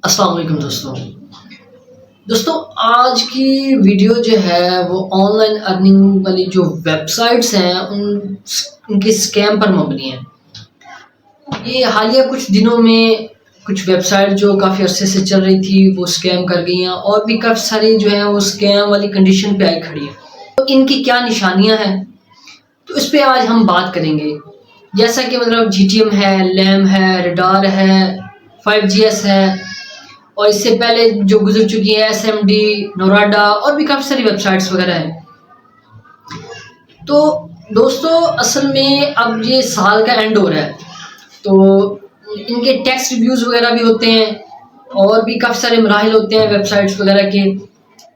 अस्सलाम वालेकुम दोस्तों। दोस्तों आज की वीडियो जो है वो ऑनलाइन अर्निंग वाली जो वेबसाइट्स हैं उनके स्कैम पर मबनी है। ये हालिया कुछ दिनों में कुछ वेबसाइट जो काफ़ी अरसे से चल रही थी वो स्कैम कर गई हैं और भी काफ़ी सारी जो है वो स्कैम वाली कंडीशन पे आई खड़ी है। तो इनकी क्या निशानियां हैं तो इस पे आज हम बात करेंगे। जैसा कि मतलब जीटीएम है, लैम है, रडार है, 5GS है और इससे पहले जो गुजर चुकी है एसएमडी, नोराडा और भी काफ़ी सारी वेबसाइट्स वगैरह हैं। तो दोस्तों असल में अब ये साल का एंड हो रहा है तो इनके टैक्स रिव्यूज़ वगैरह भी होते हैं और भी काफ़ी सारे मराहिल होते हैं वेबसाइट्स वगैरह के।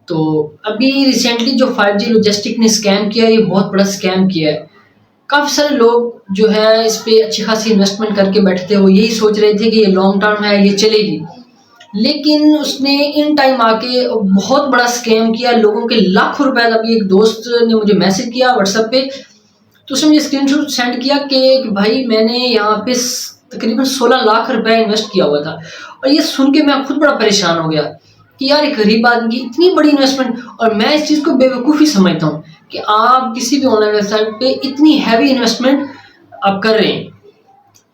तो अभी रिसेंटली जो 5G लॉजिस्टिक ने स्कैम किया, ये बहुत बड़ा स्कैम किया है। काफ़ी सारे लोग जो है इस पे अच्छी खासी इन्वेस्टमेंट करके बैठते हो, यही सोच रहे थे कि ये लॉन्ग टर्म है, ये चलेगी। लेकिन उसने इन टाइम आके बहुत बड़ा स्कैम किया, लोगों के लाखों रुपए। अभी एक दोस्त ने मुझे मैसेज किया व्हाट्सएप पे, तो उसने मुझे स्क्रीनशॉट सेंड किया कि भाई मैंने यहाँ पे तकरीबन 16 लाख रुपए इन्वेस्ट किया हुआ था। और ये सुन के मैं खुद बड़ा परेशान हो गया कि यार एक गरीब आदमी की इतनी बड़ी इन्वेस्टमेंट। और मैं इस चीज़ को बेवकूफ़ी समझता हूँ कि आप किसी भी ऑनलाइन वेबसाइट पे इतनी हैवी इन्वेस्टमेंट आप कर रहे हैं।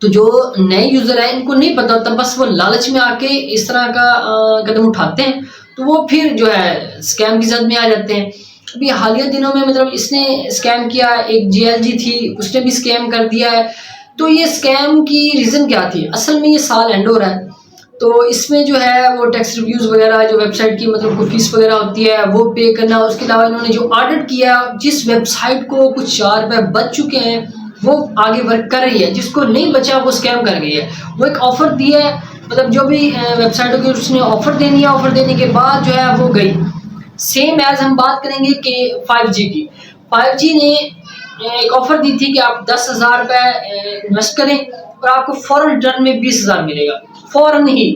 तो जो नए यूज़र है इनको नहीं पता होता, बस वो लालच में आके इस तरह का कदम उठाते हैं तो वो फिर जो है स्कैम की जद में आ जाते हैं। अभी हालिया दिनों में मतलब इसने स्कैम किया, एक जीएलजी थी उसने भी स्कैम कर दिया है। तो ये स्कैम की रीज़न क्या थी? असल में ये साल एंड हो रहा है तो इसमें जो है वो टैक्स रिव्यूज़ वगैरह जो वेबसाइट की मतलब कोई फीस वगैरह होती है वो पे करना। उसके अलावा इन्होंने जो ऑडिट किया, जिस वेबसाइट को कुछ 4 रुपए बच चुके हैं वो आगे वर्क कर रही है, जिसको नहीं बचा वो स्कैम कर गई है। वो एक ऑफर दिया है, मतलब जो भी वेबसाइट होगी उसने ऑफर देनी है, ऑफर देने के बाद जो है वो गई। सेम एज हम बात करेंगे कि 5G की। 5G ने एक ऑफर दी थी कि आप 10,000 रुपए इन्वेस्ट करें और आपको फौरन रिटर्न में 20,000 मिलेगा, फौरन ही।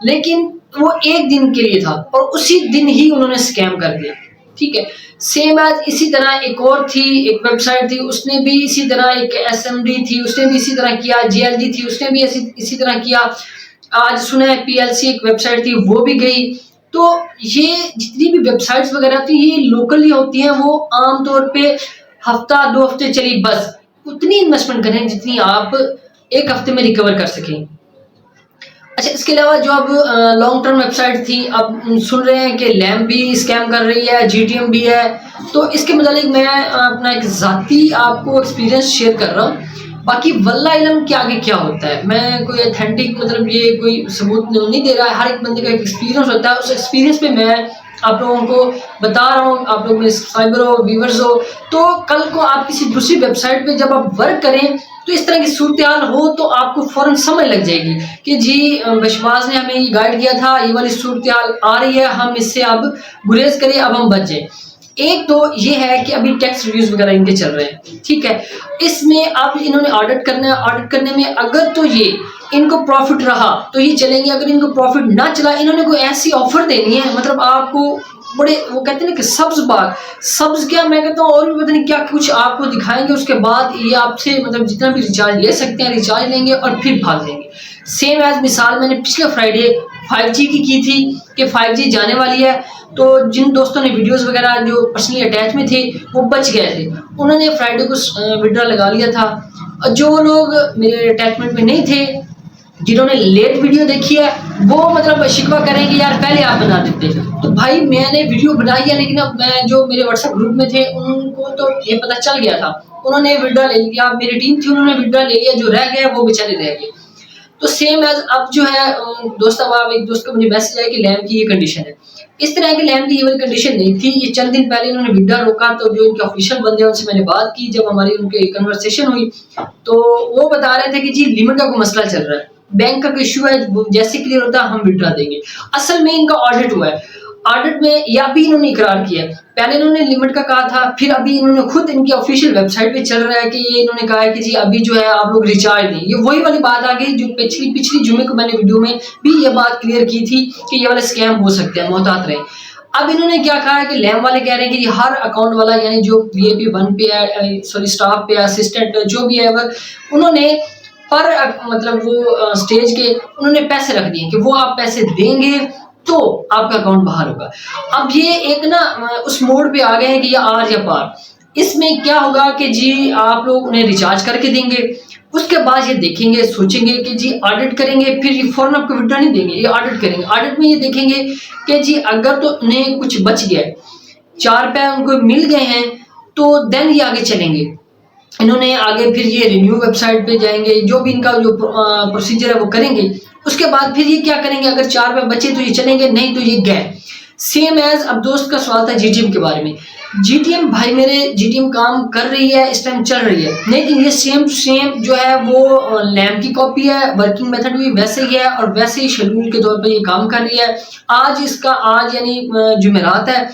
लेकिन वो एक दिन के लिए था और उसी दिन ही उन्होंने स्कैम कर दिया। ठीक है, सेम एज इसी तरह एक और थी, एक वेबसाइट थी, उसने भी इसी तरह, एक एसएमडी थी उसने भी इसी तरह किया, जीएलजी थी उसने भी इसी तरह किया। आज सुना है पीएलसी एक वेबसाइट थी वो भी गई। तो ये जितनी भी वेबसाइट्स वगैरह थी ये लोकली होती हैं, वो आमतौर पे हफ्ता 2 हफ्ते चली, बस उतनी इन्वेस्टमेंट करें जितनी आप एक हफ्ते में रिकवर कर सकें। अच्छा, इसके अलावा जो अब लॉन्ग टर्म वेबसाइट थी, अब सुन रहे हैं कि लैम्प भी स्कैम कर रही है, जीटीएम भी है। तो इसके मुतालिक मैं अपना एक ज़ाती आपको एक्सपीरियंस शेयर कर रहा हूँ। बाकी वल्लाह इल्म के आगे क्या होता है, मैं कोई ऑथेंटिक मतलब ये कोई सबूत नहीं दे रहा है। हर एक बंदे का एक एक्सपीरियंस होता है, उस एक्सपीरियंस पे मैं आप लोगों को बता रहा हूँ। आप लोग मेरे सब्सक्राइबर हो, व्यूवर्स हो, तो कल को आप किसी दूसरी वेबसाइट पे जब आप वर्क करें तो इस तरह की सूरत-ए-हाल हो तो आपको फ़ौरन समझ लग जाएगी कि जी बशबाज ने हमें ये गाइड किया था, ये वाली सूरत-ए-हाल आ रही है, हम इससे अब गुरेज़ करें, अब हम बच जाएँ। एक तो ये है कि अभी टैक्स रिव्यूज़ वगैरह इनके चल रहे हैं, ठीक है? इसमें अब इन्होंने ऑडिट करना है, ऑडिट करने में अगर तो ये इनको प्रॉफ़िट रहा तो ये चलेंगे, अगर इनको प्रॉफ़िट ना चला इन्होंने कोई ऐसी ऑफ़र देनी है, मतलब आपको बड़े वो कहते हैं ना कि सब्ज़ बाग, सब्ज़ क्या मैं कहता हूँ और भी पता नहीं क्या कुछ आपको दिखाएँगे। उसके बाद ये आपसे मतलब जितना भी रिचार्ज ले सकते हैं रिचार्ज लेंगे और फिर भाग जाएँगे। सेम एज़ मिसाल मैंने पिछले फ्राइडे 5G की थी कि 5G जाने वाली है। तो जिन दोस्तों ने वीडियोज़ वगैरह जो पर्सनली अटैच में थे वो बच गए थे, उन्होंने फ्राइडे को विड्रॉ लगा लिया था। और जो लोग मेरे अटैचमेंट में नहीं थे, जिन्होंने लेट वीडियो देखी है, वो मतलब शिकवा करेंगे यार पहले आप बना देते। तो भाई मैंने वीडियो बनाई है, लेकिन अब मैं जो मेरे व्हाट्सएप ग्रुप में थे उनको तो ये पता चल गया था, उन्होंने विड्रॉ ले लिया। मेरी टीम थी उन्होंने विड्रॉ ले लिया, जो रह गए वो बेचारे रह गए। तो सेम एज अब जो है दोस्त, अब एक दोस्त का मुझे मैसेज आया कि लैम्प की ये कंडीशन है। इस तरह की लैम्प की ये वाली कंडीशन नहीं थी। ये चंद दिन पहले इन्होंने विड्रॉ रोका तो जो इनके ऑफिशियल बंदे हैं उनसे मैंने बात की, जब हमारी उनके कन्वर्सेशन हुई तो वो बता रहे थे कि जी लिमिट का कोई मसला चल रहा है, बैंक का कोई इशू है, जैसे क्लियर होता है हम विड्रॉ देंगे। असल में इनका ऑडिट हुआ है, ऑडिट में या भी इन्होंने इकरार किया है। पहले इन्होंने लिमिट का कहा था, फिर अभी इन्होंने खुद इनकी ऑफिशियल वेबसाइट पे चल रहा है कि ये इन्होंने कहा है कि जी अभी जो है आप लोग रिचार्ज दें। ये वही वाली बात आ गई जो पिछली जुमे को मैंने वीडियो में भी ये बात क्लियर की थी कि ये वाले स्कैम हो सकते हैं, मोहतात रहें। अब इन्होंने क्या कहा है कि लैम्प वाले कह रहे हैं कि हर अकाउंट वाला यानी जो VIP 1 पे है, सॉरी स्टाफ पे, असिस्टेंट जो भी है, उन्होंने पर मतलब वो स्टेज के उन्होंने पैसे रख दिए कि वो आप पैसे देंगे तो आपका अकाउंट बाहर होगा। अब ये एक ना उस मोड पे आ गए हैं कि ये आर या पार। इसमें क्या होगा कि जी आप लोग उन्हें रिचार्ज करके देंगे, उसके बाद ये देखेंगे, सोचेंगे कि जी ऑडिट करेंगे, फिर ये फौरन आपको विड्रॉ नहीं देंगे, ये ऑडिट करेंगे। ऑडिट में ये देखेंगे कि जी अगर तो उन्हें कुछ बच गया, 4 रुपए उनको मिल गए हैं, तो देन ये आगे चलेंगे। इन्होंने आगे फिर ये रिन्यू वेबसाइट पे जाएंगे, जो भी इनका जो प्रोसीजर है वो करेंगे। उसके बाद फिर ये क्या करेंगे, अगर 4 रुपए बचे तो ये चलेंगे, नहीं तो ये गए। सेम एज अब दोस्त का सवाल था जीटीएम के बारे में। जीटीएम भाई मेरे जीटीएम काम कर रही है, इस टाइम चल रही है, लेकिन ये सेम टू सेम जो है वो लैम्प की कॉपी है, वर्किंग मेथड भी वैसे ही है और वैसे ही शेड्यूल के तौर पर ये काम कर रही है। आज यानी जुमेरात है,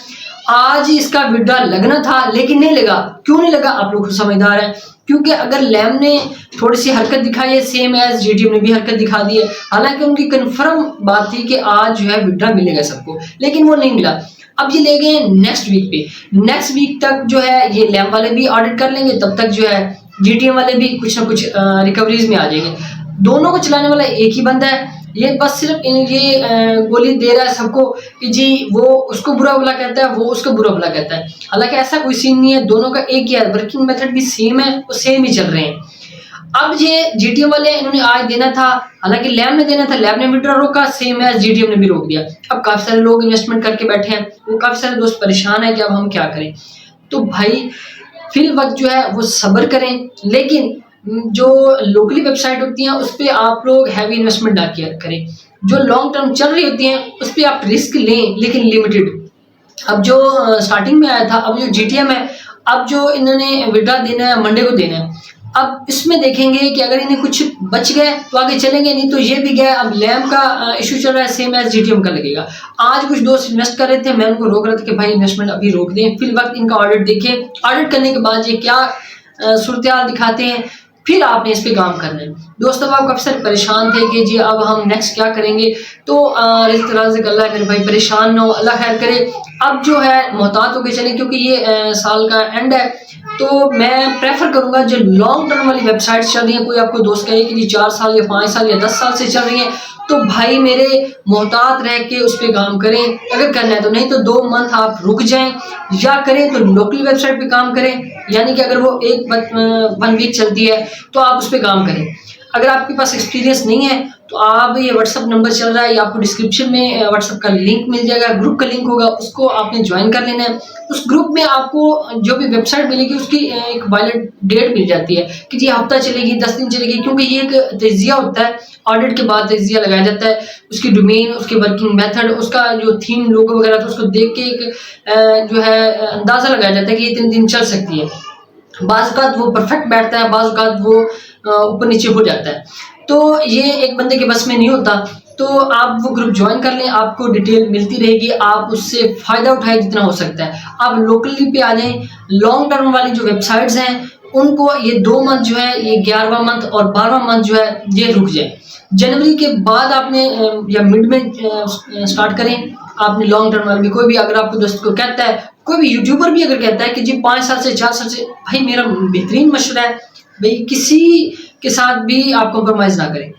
आज इसका विड्रॉ लगना था लेकिन नहीं लगा। क्यों नहीं लगा, आप लोग समझदार हैं, क्योंकि अगर लैम ने थोड़ी सी हरकत दिखाई है, सेम एज जीटीएम ने भी हरकत दिखा दी है। हालांकि उनकी कंफर्म बात थी कि आज जो है विड्रॉ मिलेगा सबको, लेकिन वो नहीं मिला। अब ये ले गए नेक्स्ट वीक पे, नेक्स्ट वीक तक जो है ये लैम वाले भी ऑडिट कर लेंगे, तब तक जो है जीटीएम वाले भी कुछ ना कुछ रिकवरीज में आ जाएंगे। दोनों को चलाने वाला एक ही बंदा है, ये बस सिर्फ ये गोली दे रहा है सबको कि जी वो उसको बुरा भला कहता है, वो उसको बुरा भला कहता है। हालांकि ऐसा कोई सीन नहीं है, दोनों का एक ही है, वर्किंग मेथड भी सेम है, वो सेम ही चल रहे हैं। अब ये जीटीएम वाले इन्होंने आज देना था, हालांकि लैब ने देना था, लैब ने विड्रॉ रोका, सेम है जीटीएम ने भी रोक दिया। अब काफी सारे लोग इन्वेस्टमेंट करके बैठे हैं, वो काफी सारे दोस्त परेशान है कि अब हम क्या करें। तो भाई फिल वक्त जो है वो सब्र करें, लेकिन जो लोकली वेबसाइट होती हैं उस पर आप लोग हैवी इन्वेस्टमेंट ना किया करें। जो लॉन्ग टर्म चल रही होती हैं उस पर आप रिस्क लें, लेकिन लिमिटेड। अब जो स्टार्टिंग में आया था, अब जो जीटीएम है, अब जो इन्होंने विड्रॉ देना है मंडे को देना है। अब इसमें देखेंगे कि अगर इन्हें कुछ बच गए तो आगे चलेंगे, नहीं तो ये भी गया। अब लैम्प का इशू चल रहा है, सेम एज जीटीएम का लगेगा। आज कुछ दोस्त इन्वेस्ट कर रहे थे, मैं उनको रोक रहा था कि भाई इन्वेस्टमेंट अभी रोक दें, फिर वक्त इनका ऑडिट देखें, ऑडिट करने के बाद ये क्या सूरत दिखाते हैं, फिर आपने इस पे काम करना है। दोस्तों आप काफी सारे परेशान थे कि जी अब हम नेक्स्ट क्या करेंगे, तो अल्लाह करे भाई परेशान ना हो, अल्लाह खैर करे। अब जो है मोहतात होकर चले, क्योंकि ये साल का एंड है, तो मैं प्रेफर करूंगा जो लॉन्ग टर्म वाली वेबसाइट्स चल रही हैं, कोई आपको दोस्त कहे कि जी 4 साल या 5 साल या 10 साल से चल रही हैं, तो भाई मेरे मोहतात रह के उस पर काम करें अगर करना है तो, नहीं तो 2 मंथ आप रुक जाएं, या करें तो लोकल वेबसाइट पे काम करें। यानी कि अगर वो एक 1 वीक चलती है तो आप उस पर काम करें। अगर आपके पास एक्सपीरियंस नहीं है तो आप ये व्हाट्सअप नंबर चल रहा है, या आपको डिस्क्रिप्शन में व्हाट्सअप का लिंक मिल जाएगा, ग्रुप का लिंक होगा, उसको आपने ज्वाइन कर लेना है। उस ग्रुप में आपको जो भी वेबसाइट मिलेगी उसकी एक वैलिड डेट मिल जाती है कि जी हफ्ता चलेगी, 10 दिन चलेगी, क्योंकि ये एक तजिया होता है, ऑडिट के बाद तजिया लगाया जाता है, उसकी डोमेन, उसके वर्किंग मेथड, उसका जो थीम लोगो वगैरह, तो उसको देख के एक जो है अंदाजा लगाया जाता है कि ये 3 दिन चल सकती है। बाज़ वो परफेक्ट बैठता है, बाज़ वो ऊपर नीचे हो जाता है, तो ये एक बंदे के बस में नहीं होता। तो आप वो ग्रुप ज्वाइन कर लें, आपको डिटेल मिलती रहेगी, आप उससे फ़ायदा उठाएं जितना हो सकता है। आप लोकली पे आ जाएं। लॉन्ग टर्म वाली जो वेबसाइट्स हैं उनको ये 2 मंथ जो है, ये 11वां मंथ और 12वां मंथ जो है ये रुक जाए। जनवरी के बाद आपने या मिड में स्टार्ट करें। आपने लॉन्ग टर्म वाली, कोई भी अगर आपको दोस्त को कहता है, कोई भी यूट्यूबर भी अगर कहता है कि जी 5 साल से 4 साल से, भाई मेरा बेहतरीन मशवरा है भाई किसी के साथ भी आप कॉम्प्रोमाइज़ ना करें,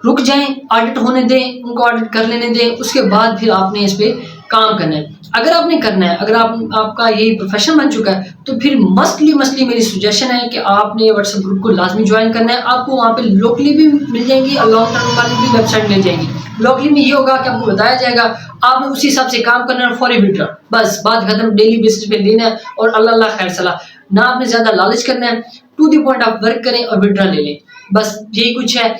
रुक जाएं, ऑडिट होने दें, उनको ऑडिट कर लेने दें, उसके बाद फिर आपने इस पे काम करना है। अगर आपने करना है, अगर आपका यही प्रोफेशन बन चुका है, तो फिर मस्टली मेरी सजेशन है कि आपने व्हाट्सएप ग्रुप को लाजमी ज्वाइन करना है। आपको वहाँ पे लोकली भी मिल जाएंगी और लॉन्ग टर्म वाली भी वेबसाइट मिल जाएंगी। लोकली में ये होगा कि आपको बताया जाएगा, आपने उसी हिसाब से काम करना है, फॉर विड्रॉ, बस बात खत्म। डेली बेसिस पे लेना है और अल्लाह खैर सलाह, ना आपने ज्यादा लालच करना है, टू द पॉइंट आप वर्क करें और विड्रॉ ले लें, बस यही कुछ है।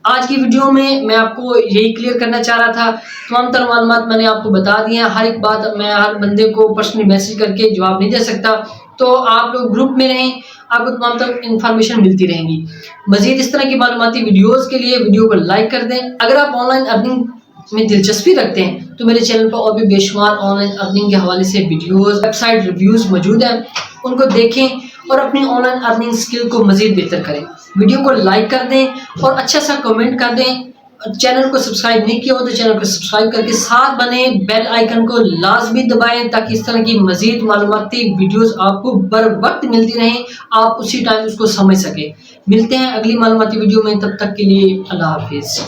आज की वीडियो में मैं आपको यही क्लियर करना चाह रहा था। तमाम तर मालूमात मैंने आपको बता दी हैं। हर एक बात मैं हर बंदे को पर्सनली मैसेज करके जवाब नहीं दे सकता, तो आप लोग ग्रुप में रहें, आपको तमाम तर इंफॉर्मेशन मिलती रहेंगी। मजीद इस तरह की मालूमाती वीडियोस के लिए वीडियो को लाइक कर दें। अगर आप ऑनलाइन अर्निंग में दिलचस्पी रखते हैं तो मेरे चैनल पर और भी बेशुमार ऑनलाइन अर्निंग के हवाले से वीडियोस, वेबसाइट रिव्यूज मौजूद हैं, उनको देखें और अपनी ऑनलाइन अर्निंग स्किल को मजीद बेहतर करें। वीडियो को लाइक कर दें और अच्छा सा कमेंट कर दें। चैनल को सब्सक्राइब नहीं किया हो तो चैनल को सब्सक्राइब करके साथ बने, बेल आइकन को लाजमी दबाएं ताकि इस तरह की मजीद मालूमाती वीडियोस आपको बर वक्त मिलती रहें, आप उसी टाइम उसको समझ सकें। मिलते हैं अगली मालूमाती वीडियो में, तब तक के लिए अल्लाह हाफिज़।